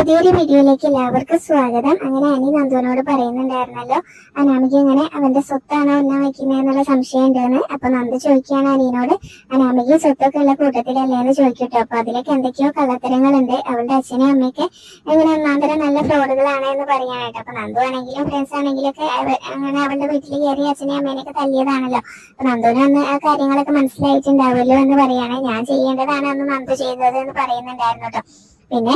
പുതിയൊരു വീഡിയോയിലേക്ക് എല്ലാവർക്കും സ്വാഗതം. അങ്ങനെ അനി നന്ദുവിനോട് പറയുന്നുണ്ടായിരുന്നല്ലോ, അനാമിക ഇങ്ങനെ അവന്റെ സ്വത്താണോ എണ്ണ വെക്കുന്നതെന്നുള്ള സംശയം ഉണ്ടെന്ന്. അപ്പൊ നന്ദു ചോദിക്കുകയാണ് അനിയനോട്, അനാമിക സ്വത്തൊക്കെ ഉള്ള കൂട്ടത്തിലല്ലേ എന്ന് ചോദിക്കട്ടോ. അപ്പൊ അതിലൊക്കെ എന്തൊക്കെയോ കള്ളത്തരങ്ങളുണ്ട്, അവളുടെ അച്ഛനും അമ്മയൊക്കെ ഇങ്ങനെ ഒന്നാന്തരം നല്ല ഫ്രോഡുകളാണ് എന്ന് പറയാനായിട്ട്. അപ്പൊ നന്ദു ആണെങ്കിലും ഫ്രണ്ട്സ് ആണെങ്കിലും ഒക്കെ അങ്ങനെ അവളുടെ വീട്ടിൽ കയറി അച്ഛനെയും അമ്മേനെയൊക്കെ തല്ലിയതാണല്ലോ. അപ്പൊ നന്ദുവിന് അന്ന് ആ കാര്യങ്ങളൊക്കെ മനസ്സിലായിട്ടുണ്ടാവുമല്ലോ എന്ന് പറയാണ്. ഞാൻ ചെയ്യേണ്ടതാണ് അന്ന് നന്ദു ചെയ്തത് എന്ന് പറയുന്നുണ്ടായിരുന്നു കേട്ടോ. പിന്നെ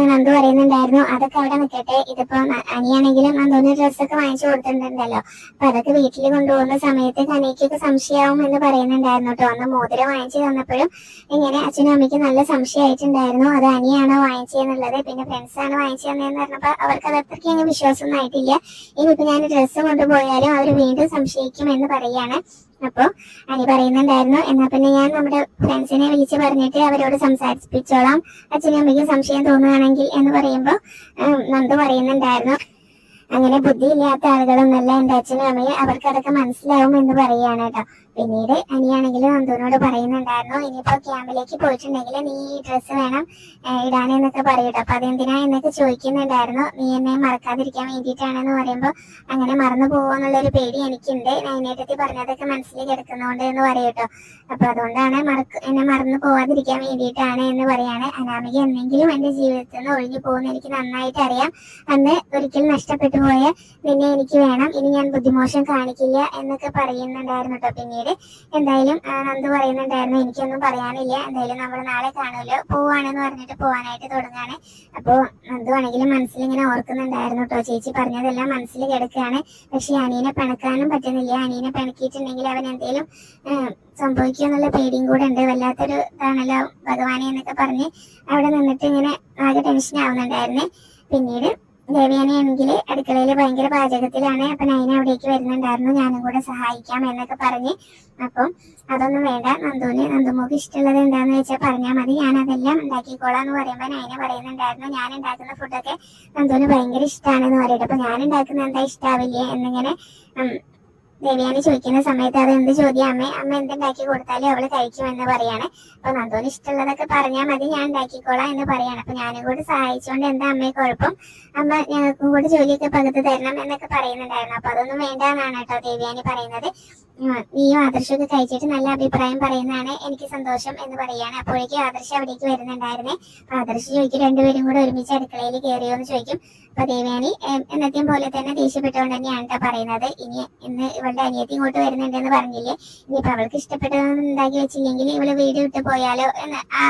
നന്ദു പറയുന്നുണ്ടായിരുന്നു, അതൊക്കെ അവിടെ നിൽക്കട്ടെ, ഇതിപ്പോ അനിയാണെങ്കിലും നന്ദുവിന് ഡ്രസ്സൊക്കെ വാങ്ങിച്ചു കൊടുത്തിട്ടുണ്ടല്ലോ, അപ്പൊ അതൊക്കെ വീട്ടിൽ കൊണ്ടുപോകുന്ന സമയത്ത് കനയ്ക്കൊക്കെ സംശയമാവും എന്ന് പറയുന്നുണ്ടായിരുന്നു കേട്ടോ. അന്ന് മോതിരം വാങ്ങിച്ചു തന്നപ്പോഴും ഇങ്ങനെ അച്ഛനും അമ്മയ്ക്ക് നല്ല സംശയമായിട്ടുണ്ടായിരുന്നു, അത് അനിയാണോ വാങ്ങിച്ചതെന്നുള്ളത്. പിന്നെ ഫ്രണ്ട്സ് ആണ് വാങ്ങിച്ചു തന്നതെന്ന് പറഞ്ഞപ്പോ അവർക്ക് അത് അത്രയ്ക്ക് അങ്ങ് വിശ്വാസമൊന്നും ആയിട്ടില്ല. ഇനിയിപ്പോ ഞാൻ ഡ്രസ്സ് കൊണ്ടുപോയാലും അവർ വീണ്ടും സംശയിക്കും എന്ന് പറയാണ്. അപ്പൊ അനി പറയുന്നുണ്ടായിരുന്നു, എന്നാ പിന്നെ ഞാൻ നമ്മുടെ ഫ്രണ്ട്സിനെ വിളിച്ച് പറഞ്ഞിട്ട് അവരോട് സംസാരിപ്പിച്ചോളാം, അച്ഛനും അമ്മയ്ക്കും സംശയം തോന്നുകയാണെങ്കിൽ എന്ന് പറയുമ്പോ നന്ദു പറയുന്നുണ്ടായിരുന്നു, അങ്ങനെ ബുദ്ധിയില്ലാത്ത ആളുകളൊന്നല്ല എന്റെ അച്ഛനും അമ്മയും, അവർക്ക് അതൊക്കെ മനസ്സിലാവും എന്ന് പറയാണ് കേട്ടോ. പിന്നീട് അനിയാണെങ്കിലും നന്ദുവിനോട് പറയുന്നുണ്ടായിരുന്നു, ഇനിയിപ്പോ ക്യാമ്പിലേക്ക് പോയിട്ടുണ്ടെങ്കിൽ നീ ഈ ഡ്രസ്സ് വേണം ഇടാനെന്നൊക്കെ പറയൂട്ടോ. അപ്പൊ അതെന്തിനാ എന്നൊക്കെ ചോദിക്കുന്നുണ്ടായിരുന്നു. നീ എന്നെ മറക്കാതിരിക്കാൻ വേണ്ടിയിട്ടാണെന്ന് പറയുമ്പോ, അങ്ങനെ മറന്നു പോകുമെന്നുള്ളൊരു പേടി എനിക്കുണ്ട്, നൈനേട്ടത്തി പറഞ്ഞതൊക്കെ മനസ്സിൽ കിടക്കുന്നതുകൊണ്ട് എന്ന് പറയൂട്ടോ. അപ്പൊ അതുകൊണ്ടാണ് എന്നെ മറന്നു പോവാതിരിക്കാൻ വേണ്ടിയിട്ടാണ് എന്ന് പറയാണ്. അനാമിക എന്തെങ്കിലും എന്റെ ജീവിതത്തിൽ നിന്ന് ഒഴിഞ്ഞു പോകുന്ന എനിക്ക് നന്നായിട്ട് അറിയാം, അന്ന് ഒരിക്കലും നഷ്ടപ്പെട്ടു പോയ നിന്നെ എനിക്ക് വേണം, ഇനി ഞാൻ ബുദ്ധിമോശം കാണിക്കില്ല എന്നൊക്കെ പറയുന്നുണ്ടായിരുന്നു കേട്ടോ. പിന്നീട് എന്തായാലും നന്ദു പറയുന്നുണ്ടായിരുന്നു, എനിക്കൊന്നും പറയാനില്ല, എന്തായാലും നമ്മൾ നാളെ കാണുമല്ലോ, പോവാണെന്ന് പറഞ്ഞിട്ട് പോവാനായിട്ട് തുടങ്ങാണ്. അപ്പോ നന്ദു ആണെങ്കിലും മനസ്സിലിങ്ങനെ ഓർക്കുന്നുണ്ടായിരുന്നു കേട്ടോ, ചേച്ചി പറഞ്ഞതെല്ലാം മനസ്സിൽ കിടക്കുകയാണ്, പക്ഷെ അനീനെ പിണക്കാനും പറ്റുന്നില്ല, അനീനെ പിണക്കിയിട്ടുണ്ടെങ്കിൽ അവൻ എന്തേലും സംഭവിക്കുക എന്നുള്ള പേടിയും കൂടെ ഉണ്ട്, വല്ലാത്തൊരു ഇതാണല്ലോ ഭഗവാനെ എന്നൊക്കെ പറഞ്ഞ് അവിടെ നിന്നിട്ട് ഇങ്ങനെ ആകെ ടെൻഷൻ ആവുന്നുണ്ടായിരുന്നേ. പിന്നീട് ദേവയാനിയാണെങ്കിൽ അടുക്കളയിൽ ഭയങ്കര പാചകത്തിലാണ്. അപ്പൊ നൈന അവിടേക്ക് വരുന്നുണ്ടായിരുന്നു, ഞാനും കൂടെ സഹായിക്കാം എന്നൊക്കെ പറഞ്ഞ്. അപ്പം അതൊന്നും വേണ്ട, നന്ദുമോക്ക് ഇഷ്ടമുള്ളത് എന്താന്ന് വെച്ചാൽ പറഞ്ഞാൽ മതി, ഞാൻ അതെല്ലാം ഉണ്ടാക്കിക്കോളാം എന്ന് പറയുമ്പോൾ നൈന പറയുന്നുണ്ടായിരുന്നു, ഞാൻ ഉണ്ടാക്കുന്ന ഫുഡൊക്കെ നന്ദുവിന് ഭയങ്കര ഇഷ്ടമാണെന്ന് പറയട്ടെ. അപ്പൊ ഞാൻ ഉണ്ടാക്കുന്ന എന്താ ഇഷ്ടാവില്ലേ എന്നിങ്ങനെ ദേവയാനി ചോദിക്കുന്ന സമയത്ത്, അത് എന്ത് ചോദ്യം അമ്മ എന്തുണ്ടാക്കി കൊടുത്താലും അവള് കഴിക്കുമെന്ന് പറയാണ്. അപ്പൊ നന്ദുവിന് ഇഷ്ടമുള്ളതൊക്കെ പറഞ്ഞാൽ മതി, ഞാൻ ഉണ്ടാക്കിക്കോളാം എന്ന് പറയാണ്. അപ്പൊ ഞാനും കൂടി സഹായിച്ചുകൊണ്ട് എന്താ അമ്മയെ കുഴപ്പം, അമ്മ ഞങ്ങൾക്കും കൂടി ജോലിയൊക്കെ പകുത്ത് തരണം എന്നൊക്കെ പറയുന്നുണ്ടായിരുന്നു. അപ്പൊ അതൊന്നും വേണ്ടാന്നാണ് കേട്ടോ ദേവയാനി പറയുന്നത്. നീയും ആദർശമൊക്കെ കഴിച്ചിട്ട് നല്ല അഭിപ്രായം പറയുന്നതാണ് എനിക്ക് സന്തോഷം എന്ന് പറയാണ്. അപ്പോഴേക്കും ആദർശ് അവിടേക്ക് വരുന്നുണ്ടായിരുന്നേ. ആദർശ് ചോദിക്കും, രണ്ടുപേരും കൂടെ ഒരുമിച്ച് അടുക്കളയിൽ കയറിയോ എന്ന് ചോദിക്കും. അപ്പൊ ദേവയാനി എന്നത്തെയും പോലെ തന്നെ ദേഷ്യപ്പെട്ടുകൊണ്ട് തന്നെയാണ് കേട്ടോ പറയുന്നത്, ഇന്ന് ഇവളുടെ അനിയത്തി ഇങ്ങോട്ട് വരുന്നുണ്ടെന്ന് പറഞ്ഞില്ലേ, ഇനിയിപ്പൊ അവൾക്ക് ഇഷ്ടപ്പെട്ടതൊന്നും ഉണ്ടാക്കി വെച്ചില്ലെങ്കിൽ ഇവള് വീട് വിട്ട് പോയാലോ എന്ന് ആ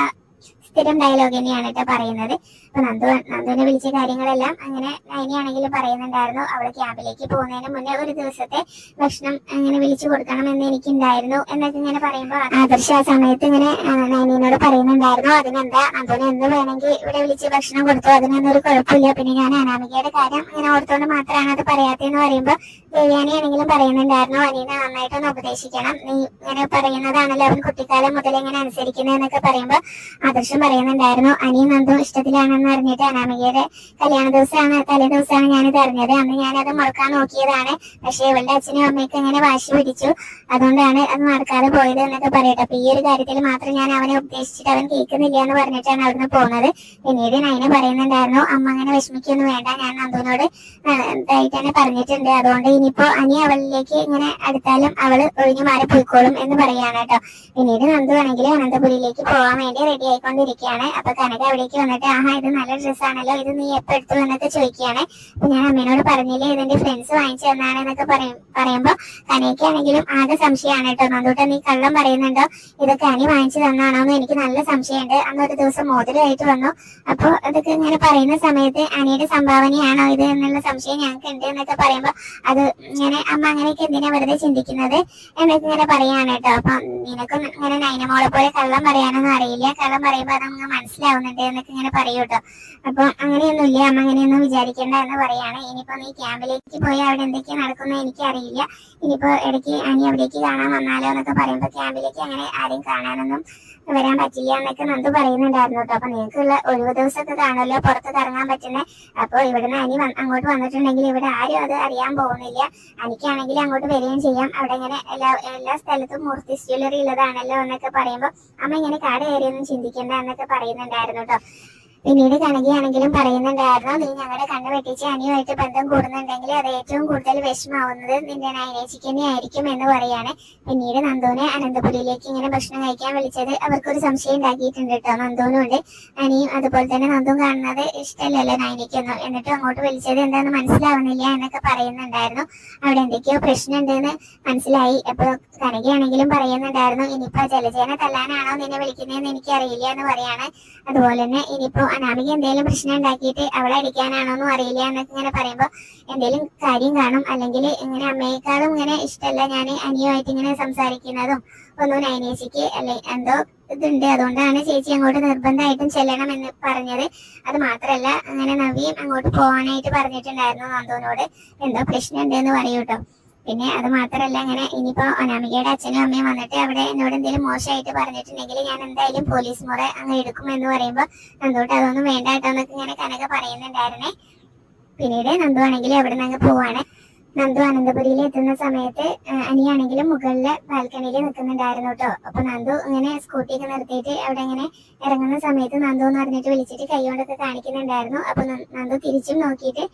സ്ഥിരം ഡയലോഗ് തന്നെയാണ് കേട്ടോ പറയുന്നത്. അപ്പൊ നന്ദുവിനെ വിളിച്ച കാര്യങ്ങളെല്ലാം അങ്ങനെ നൈനയാണെങ്കിലും പറയുന്നുണ്ടായിരുന്നു, അവള് ക്യാമ്പിലേക്ക് പോകുന്നതിന് മുന്നേ ഒരു ദിവസത്തെ ഭക്ഷണം അങ്ങനെ വിളിച്ചു കൊടുക്കണം എന്ന് എനിക്കുണ്ടായിരുന്നു എന്നൊക്കെ ഇങ്ങനെ പറയുമ്പോൾ ആദർശ ആ സമയത്ത് ഇങ്ങനെ നൈനയോട് പറയുന്നുണ്ടായിരുന്നു, അതിനെന്താ നന്ദുവിന് എന്ത് വേണമെങ്കിൽ ഇവിടെ വിളിച്ച് ഭക്ഷണം കൊടുത്തു, അതിനൊന്നും ഒരു കുഴപ്പമില്ല, പിന്നെ ഞാൻ അനാമികയുടെ കാര്യം ഇങ്ങനെ ഓർത്തുകൊണ്ട് മാത്രമാണ് അത് പറയാത്തതെന്ന് പറയുമ്പോൾ ദേവയാനിയാണെങ്കിലും പറയുന്നുണ്ടായിരുന്നു, അനീനെ നന്നായിട്ടൊന്ന് ഉപദേശിക്കണം, നീ ഇങ്ങനെ പറയുന്നതാണല്ലോ അവൻ കുട്ടിക്കാലം മുതൽ ഇങ്ങനെ അനുസരിക്കുന്നതെന്നൊക്കെ പറയുമ്പോൾ ആദർശം പറയുന്നുണ്ടായിരുന്നു, അനിയും നന്ദു ഇഷ്ടത്തിലാണെന്ന് അറിഞ്ഞിട്ട് അനാമികയുടെ കല്യാണ ദിവസമാണ് തലേ ദിവസമാണ് ഞാനിത് അറിഞ്ഞത്, അന്ന് ഞാനത് മറക്കാൻ നോക്കിയതാണ്, പക്ഷെ ഇവളുടെ അച്ഛനും അമ്മയ്ക്ക് അങ്ങനെ വാശി പിടിച്ചു, അതുകൊണ്ടാണ് അത് നടക്കാതെ പോയത് എന്നൊക്കെ പറയട്ടെ. അപ്പൊ ഈ ഒരു കാര്യത്തിൽ മാത്രം ഞാൻ അവനെ ഉപദേശിച്ചിട്ട് അവൻ കേൾക്കുന്നില്ല എന്ന് പറഞ്ഞിട്ടാണ് അവിടുന്ന് പോകുന്നത്. പിന്നീട് നൈന പറയുന്നുണ്ടായിരുന്നു, അമ്മ അങ്ങനെ വിഷമിക്കൊന്നും വേണ്ട, ഞാൻ നന്ദുവിനോട് ഇതായിട്ട് തന്നെ പറഞ്ഞിട്ടുണ്ട്, അതുകൊണ്ട് ഇനിയിപ്പോ അനി അവളിലേക്ക് ഇങ്ങനെ അടുത്താലും അവള് ഒഴിഞ്ഞു മാറി പോയിക്കോളും എന്ന് പറയാണ് കേട്ടോ. പിന്നീട് നന്ദു ആണെങ്കിൽ അനന്തപുരിയിലേക്ക് പോകാൻ വേണ്ടി റെഡി ആയിക്കൊണ്ടിരിക്കുകയാണ്. അപ്പൊ കനക അവിടേക്ക് വന്നിട്ട്, ആഹാ ഇത് നല്ല ഡ്രസ്സാണല്ലോ, ഇത് നീ എപ്പോ എടുത്തു എന്നൊക്കെ ചോദിക്കുകയാണ്. അപ്പൊ ഞാൻ അമ്മേനോട് പറഞ്ഞില്ലേ ഇതെന്റെ ഫ്രണ്ട്സ് വാങ്ങിച്ചു തന്നാണ് എന്നൊക്കെ പറയുമ്പോ കനയ്ക്കാണെങ്കിലും ആകെ സംശയമാണ് കേട്ടോ, നന്ദൂട്ട നീ കള്ളം പറയുന്നുണ്ടോ, ഇതൊക്കെ അനി വാങ്ങിച്ചു തന്നാണോ എന്ന് എനിക്ക് നല്ല സംശയമുണ്ട്, അന്നൊരു ദിവസം മോതിരമായിട്ട് വന്നു, അപ്പൊ അതൊക്കെ ഇങ്ങനെ പറയുന്ന സമയത്ത് അനിയുടെ സംഭാവനയാണോ ഇത് എന്നുള്ള സംശയം ഞങ്ങൾക്ക് ഉണ്ട് എന്നൊക്കെ പറയുമ്പോ, അത് ഇങ്ങനെ അമ്മ അങ്ങനെയൊക്കെ എന്തിനാ വെറുതെ ചിന്തിക്കുന്നത് എന്നൊക്കെ ഇങ്ങനെ പറയാണ് കേട്ടോ. അപ്പൊ നിനക്കും ഇങ്ങനെ നൈനമോളെ പോലെ കള്ളം പറയാനൊന്നും അറിയില്ല, കള്ളം പറയുമ്പോ അതങ്ങ് മനസ്സിലാവുന്നുണ്ട് എന്നൊക്കെ ഇങ്ങനെ പറയൂ കേട്ടോ. അപ്പൊ അങ്ങനെയൊന്നുമില്ല അമ്മ, അങ്ങനെയൊന്നും വിചാരിക്കേണ്ട എന്ന് പറയാണ്. ഇനിയിപ്പോ നീ ക്യാമ്പിലേക്ക് പോയി അവിടെ എന്തൊക്കെയാ നടക്കുന്നത് എനിക്കറിയില്ല, ഇനിയിപ്പോ ഇടയ്ക്ക് അനി അവിടേക്ക് കാണാൻ വന്നാലോ എന്നൊക്കെ പറയുമ്പോ ക്യാമ്പിലേക്ക് അങ്ങനെ ആരെയും കാണാനൊന്നും വരാൻ പറ്റില്ല എന്നൊക്കെ നന്ദു പറയുന്നുണ്ടായിരുന്നു കേട്ടോ. അപ്പൊ നിങ്ങൾക്കുള്ള ഒഴിവ് ദിവസമൊക്കെ കാണുമല്ലോ പുറത്ത് ഇറങ്ങാൻ പറ്റുന്നത്, അപ്പൊ ഇവിടുന്ന് അനി അങ്ങോട്ട് വന്നിട്ടുണ്ടെങ്കിൽ ഇവിടെ ആരും അത് അറിയാൻ പോകുന്നില്ല, എനിക്കാണെങ്കിൽ അങ്ങോട്ട് വരികയും ചെയ്യാം, അവിടെ ഇങ്ങനെ എല്ലാ സ്ഥലത്തും മൂർത്തിസ് ജ്വല്ലറി ഉള്ളതാണല്ലോ എന്നൊക്കെ പറയുമ്പോ അമ്മ ഇങ്ങനെ കാട് കയറിയൊന്നും ചിന്തിക്കേണ്ട എന്നൊക്കെ പറയുന്നുണ്ടായിരുന്നു കേട്ടോ. പിന്നീട് കനകയാണെങ്കിലും പറയുന്നുണ്ടായിരുന്നു, നീ ഞങ്ങളുടെ കണ്ണ് വെട്ടിച്ച് അനിയുമായിട്ട് ബന്ധം കൂടുന്നുണ്ടെങ്കിൽ അത് ഏറ്റവും കൂടുതൽ വിഷമാവുന്നത് നിന്റെ നയനേച്ചിക്ക് തന്നെ ആയിരിക്കും എന്ന് പറയാണ്. പിന്നീട് നന്ദുവിനെ അനന്തപുരിയിലേക്ക് ഇങ്ങനെ ഭക്ഷണം കഴിക്കാൻ വിളിച്ചത് അവർക്കൊരു സംശയം ഉണ്ടാക്കിയിട്ടുണ്ട് കേട്ടോ. നന്ദുവിനും ഉണ്ട്, അനിയും അതുപോലെ തന്നെ നന്ദുവും കാണുന്നത് ഇഷ്ടമല്ലല്ലോ നയനയ്ക്കൊന്നും. എന്നിട്ടും അങ്ങോട്ട് വിളിച്ചത് എന്താണെന്ന് മനസ്സിലാവുന്നില്ല എന്നൊക്കെ പറയുന്നുണ്ടായിരുന്നു. അവിടെ എന്തൊക്കെയോ പ്രശ്നമുണ്ടെന്ന് മനസ്സിലായി. അപ്പൊ കനകയാണെങ്കിലും പറയുന്നുണ്ടായിരുന്നു, ഇനിയിപ്പോ ജലജേനെ തല്ലാനാണോ നിന്നെ വിളിക്കുന്നതെന്ന് എനിക്കറിയില്ല എന്ന് പറയാണ്. അതുപോലെ തന്നെ ഇനിയിപ്പോ അനാമിക എന്തെങ്കിലും പ്രശ്നം ഉണ്ടാക്കിയിട്ട് അവളെ അടിക്കാനാണോന്നും അറിയില്ല എന്നൊക്കെ ഇങ്ങനെ പറയുമ്പോൾ എന്തെങ്കിലും കാര്യം കാണും, അല്ലെങ്കിൽ ഇങ്ങനെ അമ്മയെക്കാളും ഇങ്ങനെ ഇഷ്ടമല്ല ഞാൻ അനിയുമായിട്ട് ഇങ്ങനെ സംസാരിക്കുന്നതും ഒന്നും നയനേച്ചിക്ക് അല്ലെ എന്തോ ഇതുണ്ട്, അതുകൊണ്ടാണ് ചേച്ചി അങ്ങോട്ട് നിർബന്ധമായിട്ടും ചെല്ലണം എന്ന് പറഞ്ഞത്. അത് മാത്രല്ല അങ്ങനെ നവിയും അങ്ങോട്ട് പോകാനായിട്ട് പറഞ്ഞിട്ടുണ്ടായിരുന്നു നന്ദുവിനോട്, എന്തോ പ്രശ്നം ഉണ്ട് എന്ന് പറയൂട്ടോ. പിന്നെ അത് മാത്രല്ല അങ്ങനെ ഇനിയിപ്പോ അനാമികയുടെ അച്ഛനും അമ്മയും വന്നിട്ട് അവിടെ എന്നോട് എന്തെങ്കിലും മോശമായിട്ട് പറഞ്ഞിട്ടുണ്ടെങ്കിൽ ഞാൻ എന്തായാലും പോലീസ് മുറ അങ്ങ് എടുക്കും എന്ന് പറയുമ്പോ നന്ദോട്ട് അതൊന്നും വേണ്ട കേട്ടോ എന്നൊക്കെ ഇങ്ങനെ കനക പറയുന്നുണ്ടായിരുന്നേ. പിന്നീട് നന്ദു ആണെങ്കിൽ അവിടെ നിന്ന് അങ്ങ് പോവാണ്. നന്ദു അനന്തപുരിയിൽ എത്തുന്ന സമയത്ത് അനിയാണെങ്കിലും മുകളിലെ ബാൽക്കണിയിൽ നിൽക്കുന്നുണ്ടായിരുന്നു കേട്ടോ. അപ്പൊ നന്ദു ഇങ്ങനെ സ്കൂട്ടിയൊക്കെ നിർത്തിയിട്ട് അവിടെ ഇങ്ങനെ ഇറങ്ങുന്ന സമയത്ത് നന്ദു എന്ന് പറഞ്ഞിട്ട് വിളിച്ചിട്ട് കൈ കൊണ്ടൊക്കെ കാണിക്കുന്നുണ്ടായിരുന്നു. അപ്പൊ നന്ദു തിരിച്ചും നോക്കിയിട്ട്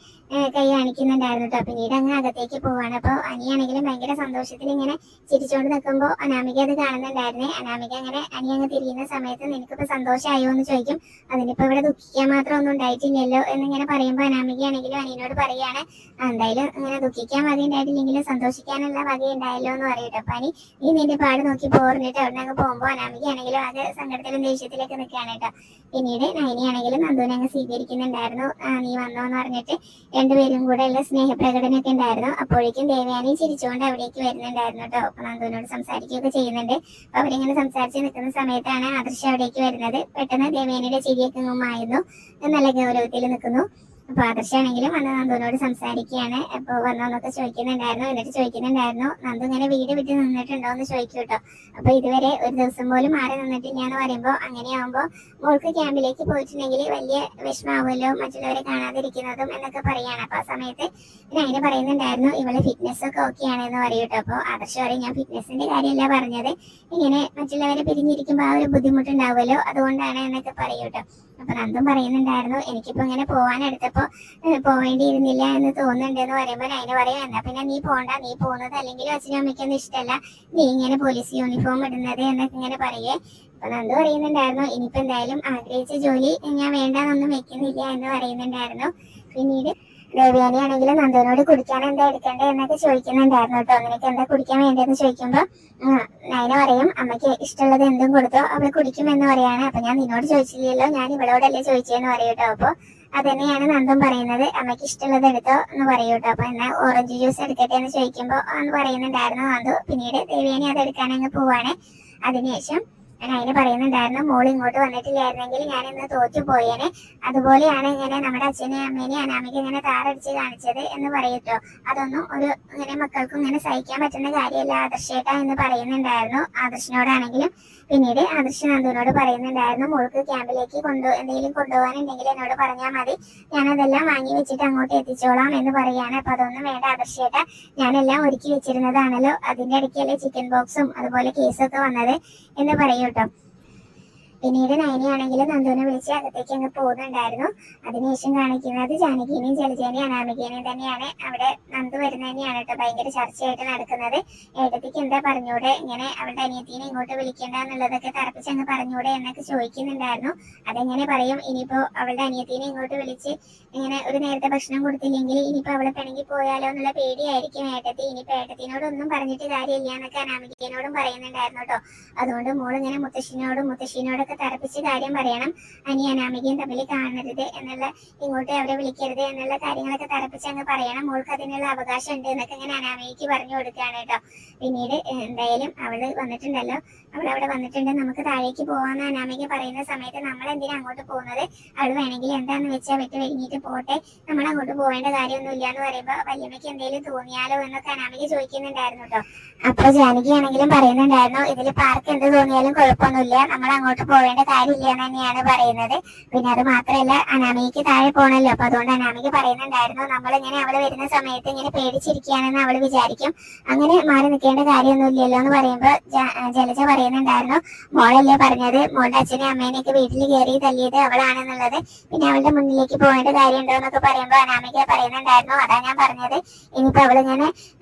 കൈ കാണിക്കുന്നുണ്ടായിരുന്നു കേട്ടോ. പിന്നീട് അങ്ങ് അകത്തേക്ക് പോവാണ്. അപ്പൊ അനിയാണെങ്കിലും ഭയങ്കര സന്തോഷത്തിൽ ഇങ്ങനെ ചിരിച്ചുകൊണ്ട് നിൽക്കുമ്പോൾ അനാമിക അത് കാണുന്നുണ്ടായിരുന്നേ. അനാമിക അങ്ങനെ അനി അങ്ങ് തിരിയുന്ന സമയത്ത് നിനക്കിപ്പോ സന്തോഷമായോ എന്ന് ചോദിക്കും. അതിനിപ്പോ ഇവിടെ ദുഃഖിക്കാൻ മാത്രം ഒന്നും ഉണ്ടായിട്ടില്ലല്ലോ എന്നിങ്ങനെ പറയുമ്പോൾ അനാമികയാണെങ്കിലും അനിയനോട് പറയാണ്, എന്തായാലും ഇങ്ങനെ ദുഃഖിക്കാൻ വക ഉണ്ടായിട്ടില്ലെങ്കിലും സന്തോഷിക്കാനുള്ള വക ഉണ്ടായല്ലോ എന്ന് പറയട്ടെ. അപ്പൊ അനി നീ നിന്റെ പാട് നോക്കി പോറിഞ്ഞിട്ട് അവിടെ നിന്ന് പോകുമ്പോൾ അനാമികയാണെങ്കിലും ആകെ സങ്കടത്തിലും ദേഷ്യത്തിലൊക്കെ നിൽക്കുകയാണ് കേട്ടോ. പിന്നീട് നയനിയാണെങ്കിലും നന്ദുവിനെ അങ്ങ് സ്വീകരിക്കുന്നുണ്ടായിരുന്നു. നീ വന്നോ എന്ന് പറഞ്ഞിട്ട് രണ്ടുപേരും കൂടെ ഉള്ള സ്നേഹപ്രകടനമൊക്കെ ഉണ്ടായിരുന്നു. അപ്പോഴേക്കും ദേവയാനി ചിരിച്ചുകൊണ്ട് അവിടേക്ക് വരുന്നുണ്ടായിരുന്നു കേട്ടോ. അപ്പൊ നന്ദുവിനോട് സംസാരിക്കുകയൊക്കെ ചെയ്യുന്നുണ്ട്. അപ്പൊ അവരിങ്ങനെ സംസാരിച്ച് നിൽക്കുന്ന സമയത്താണ് ആദർശ് അവിടേക്ക് വരുന്നത്. പെട്ടെന്ന് ദേവയാനിയുടെ ചിരിയൊക്കെ ആയിരുന്നു, നല്ല ഗൗരവത്തിൽ നിൽക്കുന്നു. അപ്പൊ ആദർശാണെങ്കിലും വന്ന് നന്ദുവിനോട് സംസാരിക്കുകയാണ്. അപ്പൊ വന്നോന്നൊക്കെ ചോദിക്കുന്നുണ്ടായിരുന്നു. എന്നിട്ട് ചോദിക്കുന്നുണ്ടായിരുന്നു, നന്ദു ഇങ്ങനെ വീട് വിട്ട് നിന്നിട്ടുണ്ടോ എന്ന് ചോദിക്കും കേട്ടോ. അപ്പൊ ഇതുവരെ ഒരു ദിവസം പോലും മാറി നിന്നിട്ടില്ല എന്ന് പറയുമ്പോൾ അങ്ങനെയാവുമ്പോ മോൾക്ക് ക്യാമ്പിലേക്ക് പോയിട്ടുണ്ടെങ്കിൽ വലിയ വിഷമാവുമല്ലോ മറ്റുള്ളവരെ കാണാതിരിക്കുന്നതും എന്നൊക്കെ പറയാണ്. അപ്പൊ ആ സമയത്ത് അതിന് പറയുന്നുണ്ടായിരുന്നു, ഇവള് ഫിറ്റ്നസ് ഒക്കെ ഓക്കെ ആണെന്ന് പറയൂട്ടോ. അപ്പൊ ആദർശ് പറയും, ഞാൻ ഫിറ്റ്നസിന്റെ കാര്യമല്ല പറഞ്ഞത്, ഇങ്ങനെ മറ്റുള്ളവരെ പിരിഞ്ഞിരിക്കുമ്പോൾ ആ ഒരു ബുദ്ധിമുട്ടുണ്ടാവുമല്ലോ അതുകൊണ്ടാണ് എന്നൊക്കെ പറയൂട്ടോ. അപ്പൊ നന്ദും പറയുന്നുണ്ടായിരുന്നു, എനിക്കിപ്പോ ഇങ്ങനെ പോവാനെടുത്തപ്പോ പോവേണ്ടിയിരുന്നില്ല എന്ന് തോന്നുന്നുണ്ട് എന്ന് പറയുമ്പോൾ അതിന് പറയും, എന്നാ പിന്നെ നീ പോണ്ട, നീ പോകുന്നത് അല്ലെങ്കിലും അച്ഛനും അമ്മയ്ക്കൊന്നും ഇഷ്ടമല്ല നീ ഇങ്ങനെ പോലീസ് യൂണിഫോം ഇടുന്നത് എന്നൊക്കെ ഇങ്ങനെ പറയേ. അപ്പൊ നന്ദു പറയുന്നുണ്ടായിരുന്നു, ഇനിയിപ്പോ എന്തായാലും ആഗ്രഹിച്ച ജോലി ഞാൻ വേണ്ടാന്നൊന്നും വെക്കുന്നില്ല എന്ന് പറയുന്നുണ്ടായിരുന്നു. പിന്നീട് ദേവയാനി ആണെങ്കിലും നന്ദുവിനോട് കുടിക്കാൻ എന്താ എടുക്കേണ്ടത് എന്നൊക്കെ ചോദിക്കുന്നുണ്ടായിരുന്നു കേട്ടോ. നിനക്ക് എന്താ കുടിക്കാൻ വേണ്ടതെന്ന് ചോദിക്കുമ്പോ നയന പറയും, അമ്മയ്ക്ക് ഇഷ്ടമുള്ളത് എന്തും കൊടുത്തോ അവൾ കുടിക്കുമെന്ന് പറയാണ്. അപ്പൊ ഞാൻ നിന്നോട് ചോദിച്ചില്ലല്ലോ, ഞാൻ ഇവളോടല്ലേ ചോദിച്ചതെന്ന് പറയൂട്ടോ. അപ്പൊ അതന്നെയാണ് നന്ദും പറയുന്നത്, അമ്മയ്ക്ക് ഇഷ്ടമുള്ളത് എടുത്തോ എന്ന് പറയൂട്ടോ. അപ്പൊ എന്നാ ഓറഞ്ച് ജ്യൂസ് എടുക്കട്ടെ എന്ന് ചോദിക്കുമ്പോ എന്ന് പറയുന്നുണ്ടായിരുന്നു നന്ദു. പിന്നീട് ദേവയാനി അത് എടുക്കാനങ്ങ് പോവാണ്. അതിനുശേഷം അതിന് പറയുന്നുണ്ടായിരുന്നു, മോൾ ഇങ്ങോട്ട് വന്നിട്ടില്ലായിരുന്നെങ്കിൽ ഞാൻ ഇന്ന് തോറ്റുപോയേനെ, അതുപോലെയാണ് ഇങ്ങനെ നമ്മുടെ അച്ഛനെയും അമ്മേനെയും അനാമിക ഇങ്ങനെ താറടിച്ച് കാണിച്ചത് എന്ന് പറയൂട്ടോ. അതൊന്നും ഒരു ഇങ്ങനെ മക്കൾക്കും ഇങ്ങനെ സഹിക്കാൻ പറ്റുന്ന കാര്യമല്ല ആദർശേട്ടാ എന്ന് പറയുന്നുണ്ടായിരുന്നു ആദർശിനോടാണെങ്കിലും. പിന്നീട് ആദർശ് നന്ദുവിനോട് പറയുന്നുണ്ടായിരുന്നു, മോൾക്ക് ക്യാമ്പിലേക്ക് എന്തെങ്കിലും കൊണ്ടുപോകാനുണ്ടെങ്കിൽ എന്നോട് പറഞ്ഞാൽ മതി, ഞാനതെല്ലാം വാങ്ങി വെച്ചിട്ട് അങ്ങോട്ട് എത്തിച്ചോളാം എന്ന് പറയാണ്. അപ്പൊ അതൊന്നും വേണ്ട ആദർശേട്ടാ, ഞാനെല്ലാം ഒരുക്കി വെച്ചിരുന്നതാണല്ലോ, അതിന്റെ ഇടയ്ക്കല്ലേ ചിക്കൻ ബോക്സും അതുപോലെ കേസൊക്കെ വന്നത് എന്ന് പറയൂട്ടോ. പിന്നീട് നയനിയാണെങ്കിലും നന്ദുവിനെ വിളിച്ച് അകത്തേക്ക് അങ്ങ് പോകുന്നുണ്ടായിരുന്നു. അതിനുശേഷം കാണിക്കുന്നത് ജാനകിനെയും ജലജേനെയും അനാമികേനെയും തന്നെയാണ്. അവിടെ നന്ദു വരുന്ന തന്നെയാണ് കേട്ടോ ഭയങ്കര ചർച്ചയായിട്ട് നടക്കുന്നത്. ഏട്ടത്തിക്ക് എന്താ പറഞ്ഞൂടെ, ഇങ്ങനെ അവളുടെ അനിയത്തിനെ ഇങ്ങോട്ട് വിളിക്കേണ്ട എന്നുള്ളതൊക്കെ തറപ്പിച്ച് അങ്ങ് പറഞ്ഞൂടെ എന്നൊക്കെ ചോദിക്കുന്നുണ്ടായിരുന്നു. അതെങ്ങനെ പറയും, ഇനിയിപ്പോ അവളുടെ അനിയത്തിനെ ഇങ്ങോട്ട് വിളിച്ച് ഇങ്ങനെ ഒരു നേരത്തെ ഭക്ഷണം കൊടുത്തില്ലെങ്കിൽ ഇനിയിപ്പോ അവളെ പിണങ്ങി പോയാലോ എന്നുള്ള പേടിയായിരിക്കും ഏട്ടത്തി. ഇനിയിപ്പോ ഏട്ടത്തിനോടൊന്നും പറഞ്ഞിട്ട് കാര്യമില്ല എന്നൊക്കെ അനാമികേനോടും പറയുന്നുണ്ടായിരുന്നു കേട്ടോ. അതുകൊണ്ട് മോൾ ഇങ്ങനെ മുത്തശ്ശീനോടൊക്കെ തറപ്പിച്ച് കാര്യം പറയണം, അനാമികയും തമ്മിൽ കാണരുത് എന്നുള്ള, ഇങ്ങോട്ട് അവരെ വിളിക്കരുത് എന്നുള്ള കാര്യങ്ങളൊക്കെ തറപ്പിച്ച് അങ്ങ് പറയണം, മോൾക്ക് അതിനുള്ള അവകാശം ഉണ്ട് എന്നൊക്കെ ഇങ്ങനെ അനാമികയ്ക്ക് പറഞ്ഞു കൊടുക്കുകയാണ് കേട്ടോ. പിന്നീട് എന്തായാലും അവള് വന്നിട്ടുണ്ടല്ലോ, അവളവിടെ വന്നിട്ടുണ്ട്, നമുക്ക് താഴേക്ക് പോവാന്ന് അനാമിക പറയുന്ന സമയത്ത് നമ്മൾ എന്തിനാ അങ്ങോട്ട് പോകുന്നത്, അവൾ വേണമെങ്കിൽ എന്താന്ന് വെച്ചാൽ വിട്ട് കഴിഞ്ഞിട്ട് പോട്ടെ, നമ്മൾ അങ്ങോട്ട് പോവേണ്ട കാര്യമൊന്നുമില്ല എന്ന് പറയുമ്പോ വല്യമ്മയ്ക്ക് എന്തെങ്കിലും തോന്നിയാലോ എന്നൊക്കെ അനാമിക ചോദിക്കുന്നുണ്ടായിരുന്നു കേട്ടോ. അപ്പൊ ജാനകി ആണെങ്കിലും പറയുന്നുണ്ടായിരുന്നു, ഇതിൽ പാർക്ക് എന്ത് തോന്നിയാലും കുഴപ്പമൊന്നുമില്ല, നമ്മൾ അങ്ങോട്ട് പോവേണ്ട കാര്യമില്ല എന്ന് തന്നെയാണ് പറയുന്നത്. പിന്നെ അത് മാത്രമല്ല അനാമികയ്ക്ക് താഴെ പോണല്ലോ, അപ്പൊ അതുകൊണ്ട് അനാമിക പറയുന്നുണ്ടായിരുന്നു നമ്മളിങ്ങനെ അവള് വരുന്ന സമയത്ത് ഇങ്ങനെ പേടിച്ചിരിക്കുകയാണെന്ന് അവള് വിചാരിക്കും, അങ്ങനെ മാറി നിൽക്കേണ്ട കാര്യമൊന്നും ഇല്ലല്ലോ എന്ന് പറയുമ്പോൾ ജലജ പറയുന്നുണ്ടായിരുന്നു മോളല്ലേ പറഞ്ഞത് മോളുടെ അച്ഛനെയും അമ്മേനെയൊക്കെ വീട്ടിൽ കയറി തല്ലിയത് അവളാണെന്നുള്ളത്, പിന്നെ അവളുടെ മുന്നിലേക്ക് പോകേണ്ട കാര്യമുണ്ടോ എന്നൊക്കെ പറയുമ്പോൾ അനാമിക പറയുന്നുണ്ടായിരുന്നു അതാ ഞാൻ പറഞ്ഞത്, ഇനിയിപ്പോ അവളിങ്ങനെ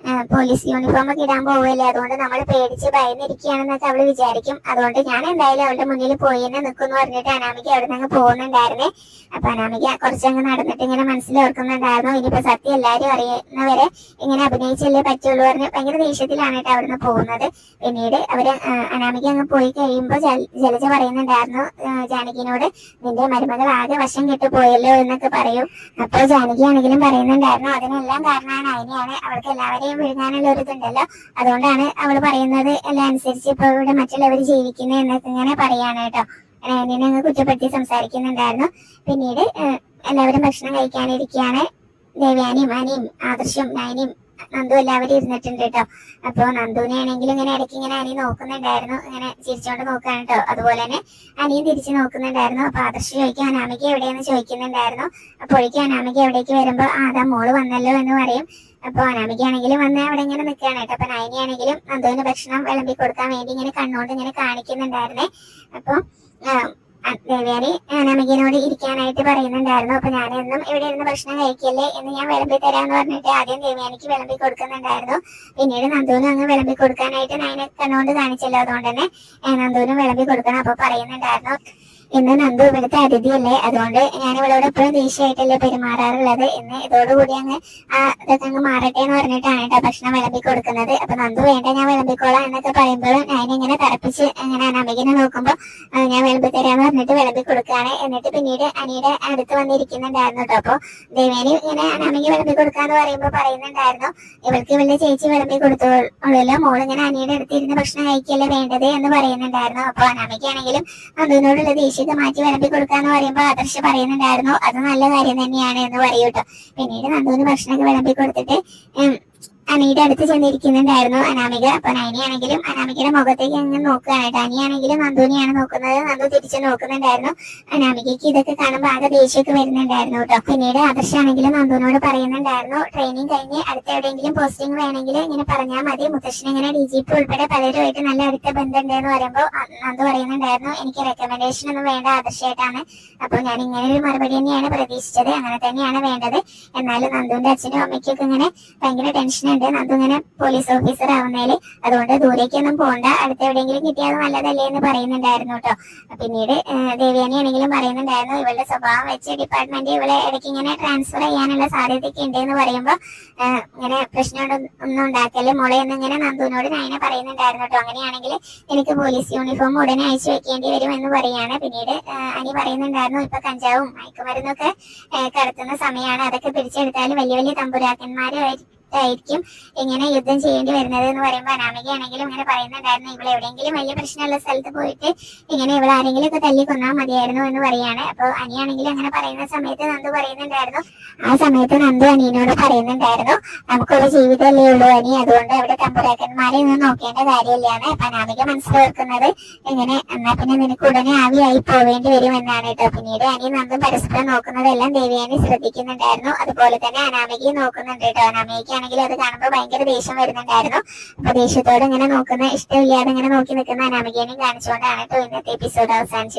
പോലീസ് യൂണിഫോം ഒക്കെ ഇടാൻ പോവല്ലേ, അതുകൊണ്ട് നമ്മൾ പേടിച്ച് ഭയന്നിരിക്കുകയാണെന്നൊക്കെ അവള് വിചാരിക്കും, അതുകൊണ്ട് ഞാൻ എന്തായാലും അവളുടെ മുന്നിൽ പോയി തന്നെ നിൽക്കുമെന്ന് പറഞ്ഞിട്ട് അനാമിക അവിടെ നിന്ന് പോകുന്നുണ്ടായിരുന്നേ. അപ്പൊ അനാമിക കുറച്ചങ്ങ് നടന്നിട്ട് ഇങ്ങനെ മനസ്സിലോർക്കുന്നുണ്ടായിരുന്നു ഇനിയിപ്പോ സത്യം എല്ലാരും അറിയുന്നവരെ ഇങ്ങനെ അഭിനയിച്ചല്ലേ പറ്റുള്ളൂ പറഞ്ഞ് ഭയങ്കര ദേഷ്യത്തിലാണ് കേട്ടോ അവിടുന്ന് പോകുന്നത്. പിന്നീട് അവര് അനാമിക അങ്ങ് പോയി കഴിയുമ്പോൾ ജലജ പറയുന്നുണ്ടായിരുന്നു ജാനകിനോട് നിന്റെ മരുമകൾ ആകെ വശം കെട്ടു പോയല്ലോ എന്നൊക്കെ പറയും. അപ്പോൾ ജാനകി ആണെങ്കിലും പറയുന്നുണ്ടായിരുന്നു അതിനെല്ലാം കാരണമാണ് അതിനെയാണ്, അവൾക്ക് എല്ലാവരെയും വിഴുങ്ങാനുള്ള ഒരു ഇതുണ്ടല്ലോ, അതുകൊണ്ടാണ് അവൾ പറയുന്നത് എല്ലാം അനുസരിച്ച് ഇപ്പൊ ഇവിടെ മറ്റുള്ളവർ ജീവിക്കുന്നത് എന്നൊക്കെ ഇങ്ങനെ പറയാണ് കേട്ടോ. എന്നെ അങ്ങ് കുറ്റപ്പെടുത്തി സംസാരിക്കുന്നുണ്ടായിരുന്നു. പിന്നീട് എല്ലാവരും ഭക്ഷണം കഴിക്കാനിരിക്കുകയാണ്. ദേവയാനിയും അനിയും ആദർശും നയനിയും നന്ദു എല്ലാവരും ഇരുന്നിട്ടുണ്ട് കേട്ടോ. അപ്പൊ നന്ദുവിനെ ആണെങ്കിലും ഇങ്ങനെ ഇടയ്ക്ക് ഇങ്ങനെ അനി നോക്കുന്നുണ്ടായിരുന്നു, ഇങ്ങനെ ചിരിച്ചോണ്ട് നോക്കുകയാണ് കേട്ടോ. അതുപോലെ തന്നെ അനിയും തിരിച്ചു നോക്കുന്നുണ്ടായിരുന്നു. അപ്പൊ ആദർശ് ചോദിക്കും അനാമിക എവിടെയെന്ന് ചോദിക്കുന്നുണ്ടായിരുന്നു. അപ്പോഴേക്കും അനാമിക എവിടേക്ക് വരുമ്പോ അതാ മോള് വന്നല്ലോ എന്ന് പറയും. അപ്പൊ അനാമികയാണെങ്കിലും വന്ന് അവിടെ ഇങ്ങനെ നിൽക്കുകയാണ് കേട്ടോ. അപ്പൊ നയനിയാണെങ്കിലും നന്ദുവിന് ഭക്ഷണം വിളമ്പി കൊടുക്കാൻ വേണ്ടി ഇങ്ങനെ കണ്ണുകൊണ്ട് ഇങ്ങനെ കാണിക്കുന്നുണ്ടായിരുന്നേ. അപ്പൊ ദേവയാനി അനാമികനോട് ഇരിക്കാനായിട്ട് പറയുന്നുണ്ടായിരുന്നു. അപ്പൊ ഞാനെന്നും ഇവിടെ ഇരുന്ന് ഭക്ഷണം കഴിക്കല്ലേ എന്ന് ഞാൻ വിളമ്പി തരാന്ന് പറഞ്ഞിട്ട് ആദ്യം ദേവയാനിക്ക് വിളമ്പി കൊടുക്കുന്നുണ്ടായിരുന്നു. പിന്നീട് നന്ദുവിനും അങ്ങ് വിളമ്പി കൊടുക്കാനായിട്ട് നയനെ കണ്ണുകൊണ്ട് കാണിച്ചല്ലോ, അതുകൊണ്ട് തന്നെ നന്ദുവിനും വിളമ്പി കൊടുക്കണം. അപ്പൊ പറയുന്നുണ്ടായിരുന്നു ഇന്ന് നന്ദു ഇവിടുത്തെ അതിഥിയല്ലേ, അതുകൊണ്ട് ഞാൻ ഇവളോട് എപ്പോഴും ദേഷ്യമായിട്ടല്ലേ പെരുമാറാറുള്ളത്, ഇന്ന് ഇതോടുകൂടി അങ്ങ് ഇതൊക്കെ അങ്ങ് മാറട്ടെ എന്ന് പറഞ്ഞിട്ടാണ് കേട്ടോ ഭക്ഷണം വിളമ്പി കൊടുക്കുന്നത്. അപ്പൊ നന്ദു വേണ്ട ഞാൻ വിളമ്പിക്കോളാം എന്നൊക്കെ പറയുമ്പോഴും ഞാനിങ്ങനെ തറപ്പിച്ച് അങ്ങനെ അനാമികനെ നോക്കുമ്പോൾ ഞാൻ വിളമ്പി തരാന്ന് പറഞ്ഞിട്ട് വിളമ്പി കൊടുക്കുകയാണ്. എന്നിട്ട് പിന്നീട് അനിയുടെ അടുത്ത് വന്നിരിക്കുന്നുണ്ടായിരുന്നു കേട്ടോ. അപ്പൊ ദേവേനി ഇങ്ങനെ അനാമിക വിളമ്പി കൊടുക്കാന്ന് പറയുമ്പോൾ പറയുന്നുണ്ടായിരുന്നു ഇവൾക്ക് ഇവളുടെ ചേച്ചി വിളമ്പി കൊടുത്തോളൂല്ലോ, മോളിങ്ങനെ അനിയുടെ അടുത്ത് ഇരുന്ന് ഭക്ഷണം കഴിക്കല്ലേ വേണ്ടത് എന്ന് പറയുന്നുണ്ടായിരുന്നു. അപ്പൊ അനാമികയാണെങ്കിലും നന്ദുവിനോടുള്ള ദേഷ്യം മാറ്റി വിളമ്പി കൊടുക്കാന്ന് പറയുമ്പോൾ ആദർശ് പറയുന്നുണ്ടായിരുന്നു അത് നല്ല കാര്യം തന്നെയാണ് എന്ന് പറയൂട്ടോ. പിന്നീട് നന്ദുവിന് ഭക്ഷണമൊക്കെ വിളമ്പി കൊടുത്തിട്ട് അനിയുടെ അടുത്ത് ചെന്നിരിക്കുന്നുണ്ടായിരുന്നു അനാമിക. അപ്പൊ നയനിയാണെങ്കിലും അനാമികയുടെ മുഖത്തേക്ക് അങ്ങ് നോക്കുകയാണ്. അനിയാണെങ്കിലും നന്ദുവിനെയാണ് നോക്കുന്നത്, നന്ദു തിരിച്ചു നോക്കുന്നുണ്ടായിരുന്നു. അനാമികയ്ക്ക് ഇതൊക്കെ കാണുമ്പോൾ ആകെ ദേഷ്യമൊക്കെ വരുന്നുണ്ടായിരുന്നു കേട്ടോ. പിന്നീട് ആദർശാണെങ്കിലും നന്ദുവിനോട് പറയുന്നുണ്ടായിരുന്നു ട്രെയിനിങ് കഴിഞ്ഞ് അടുത്ത എവിടെയെങ്കിലും പോസ്റ്റിംഗ് വേണമെങ്കിൽ ഇങ്ങനെ പറഞ്ഞാൽ മതി, മുത്തശ്ശൻ ഇങ്ങനെ DGP ഉൾപ്പെടെ പലരുമായിട്ട് നല്ല അടുത്ത ബന്ധമുണ്ട് എന്ന് പറയുമ്പോൾ നന്ദു പറയുന്നുണ്ടായിരുന്നു എനിക്ക് റെക്കമെൻഡേഷൻ ഒന്നും വേണ്ട ആദർശമായിട്ടാണ്, അപ്പൊ ഞാൻ ഇങ്ങനെ ഒരു മറുപടി തന്നെയാണ് പ്രതീക്ഷിച്ചത്, അങ്ങനെ തന്നെയാണ് വേണ്ടത്. എന്നാലും നന്ദുവിന്റെ അച്ഛനും അമ്മയ്ക്കൊക്കെ ഇങ്ങനെ ഭയങ്കര ടെൻഷനുണ്ട് നന്ദു ഇങ്ങനെ പോലീസ് ഓഫീസർ ആവുന്നതില്, അതുകൊണ്ട് ദൂരേക്കൊന്നും പോകണ്ട, അടുത്ത് എവിടെയെങ്കിലും കിട്ടിയാൽ നല്ലതല്ലേ എന്ന് പറയുന്നുണ്ടായിരുന്നു കേട്ടോ. പിന്നീട് ദേവയാനി ആണെങ്കിലും പറയുന്നുണ്ടായിരുന്നു ഇവളുടെ സ്വഭാവം വെച്ച് ഡിപ്പാർട്ട്മെന്റ് ഇവളെ ഇടയ്ക്ക് ഇങ്ങനെ ട്രാൻസ്ഫർ ചെയ്യാനുള്ള സാധ്യതയൊക്കെ ഉണ്ട് എന്ന് പറയുമ്പോൾ ഇങ്ങനെ പ്രശ്നം ഒന്നും ഉണ്ടാക്കല് മോളെ എന്ന് ഇങ്ങനെ നന്ദുവിനോട് നയനെ പറയുന്നുണ്ടായിരുന്നു കേട്ടോ. അങ്ങനെയാണെങ്കിൽ എനിക്ക് പോലീസ് യൂണിഫോം ഉടനെ അയച്ചു വെക്കേണ്ടി വരും എന്ന് പറയാണ്. പിന്നീട് അനി പറയുന്നുണ്ടായിരുന്നു ഇപ്പൊ കഞ്ചാവും മയക്കുമരുന്നൊക്കെ കടത്തുന്ന സമയമാണ്, അതൊക്കെ പിടിച്ചെടുത്താൽ വലിയ വലിയ തമ്പുരാക്കന്മാരായിരിക്കും ഇങ്ങനെ യുദ്ധം ചെയ്യേണ്ടി വരുന്നത് എന്ന് പറയുമ്പോൾ അനാമികയാണെങ്കിലും ഇങ്ങനെ പറയുന്നുണ്ടായിരുന്നു ഇവിടെ എവിടെയെങ്കിലും വലിയ പ്രശ്നമുള്ള സ്ഥലത്ത് പോയിട്ട് ഇങ്ങനെ ഇവിടെ ആരെങ്കിലും ഒക്കെ തല്ലി കൊന്നാൽ മതിയായിരുന്നു എന്ന് പറയാണ്. അപ്പൊ അനിയാണെങ്കിലും അങ്ങനെ പറയുന്ന സമയത്ത് നന്ദു പറയുന്നുണ്ടായിരുന്നു, ആ സമയത്ത് നന്ദു അനിയനോട് പറയുന്നുണ്ടായിരുന്നു നമുക്കൊരു ജീവിതമല്ലേ ഉള്ളൂ അനി, അതുകൊണ്ട് അവിടെ തമ്പുരാക്കന്മാരെ ഒന്നും നോക്കേണ്ട കാര്യമില്ലാന്ന്. അപ്പൊ അനാമിക മനസ്സിലാക്കുന്നത് ഇങ്ങനെ എന്നാ പിന്നെ നിനക്ക് ഉടനെ ആവിയായി പോവേണ്ടി വരും എന്നാണ് കേട്ടോ. പിന്നീട് അനി നന്ദും പരസ്പരം നോക്കുന്നതെല്ലാം ദേവയാനി ശ്രദ്ധിക്കുന്നുണ്ടായിരുന്നു, അതുപോലെ തന്നെ അനാമികയും നോക്കുന്നുണ്ട് കേട്ടോ. അനാമികയ്ക്ക് ആണെങ്കിലും അത് കാണുമ്പോൾ ഭയങ്കര ദേഷ്യം വരുന്നുണ്ടായിരുന്നു. അപ്പൊ ദേഷ്യത്തോടെ ഇങ്ങനെ നോക്കുന്ന ഇഷ്ടമില്ലാതെ ഇങ്ങനെ നോക്കി നിൽക്കുന്ന അനാമികേനെയും കാണിച്ചുകൊണ്ടാണ് കേട്ടോ ഇന്നത്തെ എപ്പിസോഡ് അവസാനിച്ചത്.